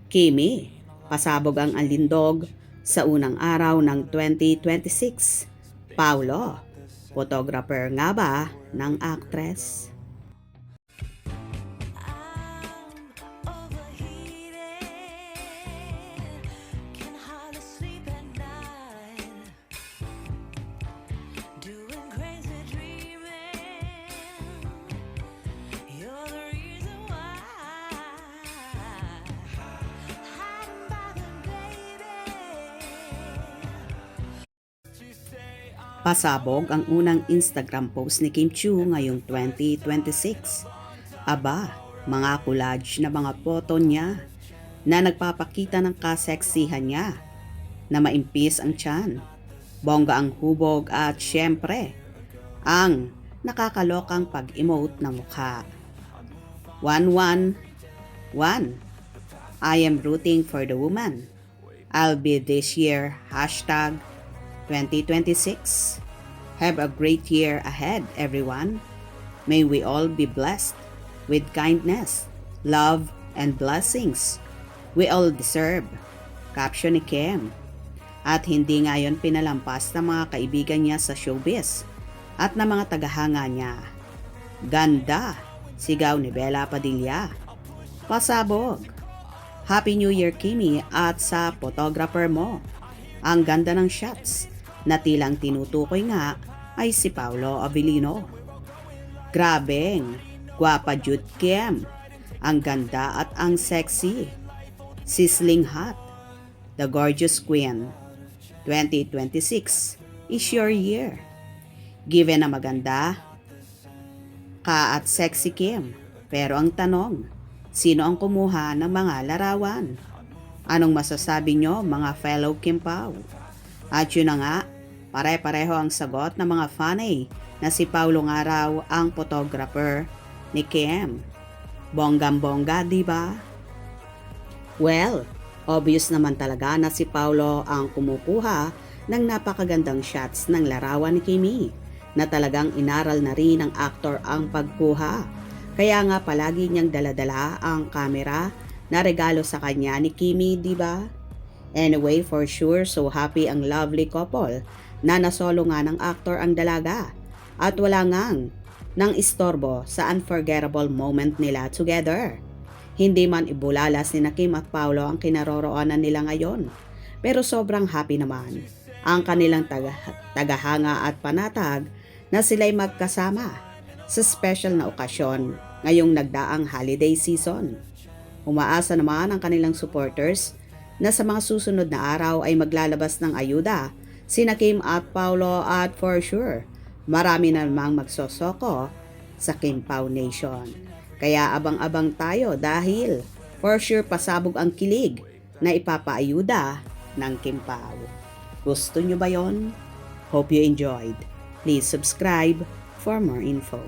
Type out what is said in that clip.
Kimi, pasabog ang alindog sa unang araw ng 2026. Paulo, photographer nga ba ng actress? Pasabog ang unang Instagram post ni Kim Chiu ngayong 2026. Aba, mga collage na mga photo niya na nagpapakita ng kaseksihan niya, na maimpis ang tiyan, bongga ang hubog at syempre, ang nakakalokang pag-emote ng mukha. 111 I am rooting for the woman. I'll be this year. Hashtag 2026. Have a great year ahead, everyone. May we all be blessed with kindness, love, and blessings we all deserve. Caption ni Kim. At hindi ngayon pinalampas ng mga kaibigan niya sa showbiz at ng mga tagahanga niya. Ganda, sigaw ni Bella Padilla. Pasabog. Happy New Year, Kimi, at sa photographer mo. Ang ganda ng shots na tilang tinutukoy nga ay si Paulo Avellino. Grabeng, gwapa jud Kim. Ang ganda at ang sexy. Sizzling hot. The gorgeous queen. 2026 is your year. Given na maganda ka at sexy Kim. Pero ang tanong, sino ang kumuha ng mga larawan? Anong masasabi nyo mga fellow Kim Pao? At yun na nga, pare-pareho ang sagot ng mga fanay na si Paulo nga raw ang photographer ni Kim. Bonggam-bongga, diba? Well, obvious naman talaga na si Paulo ang kumukuha ng napakagandang shots ng larawan ni Kimi, na talagang inaral na rin ng aktor ang pagkuha. Kaya nga palagi niyang daladala ang kamera na regalo sa kanya ni Kimi, diba? Anyway, for sure, so happy ang lovely couple na nasolo nga ng aktor ang dalaga at wala ngang nang istorbo sa unforgettable moment nila together. Hindi man ibulalas ni Kim at Paulo ang kinaroroonan nila ngayon, pero sobrang happy naman ang kanilang tagahanga at panatag na sila'y magkasama sa special na okasyon ngayong nagdaang holiday season. Umaasa naman ang kanilang supporters na sa mga susunod na araw ay maglalabas ng ayuda sina Kim at Paulo, at for sure, marami na namang magsosoko sa Kim Pao Nation. Kaya abang-abang tayo dahil for sure pasabog ang kilig na ipapaayuda ng Kim Pao. Gusto nyo ba yon? Hope you enjoyed. Please subscribe for more info.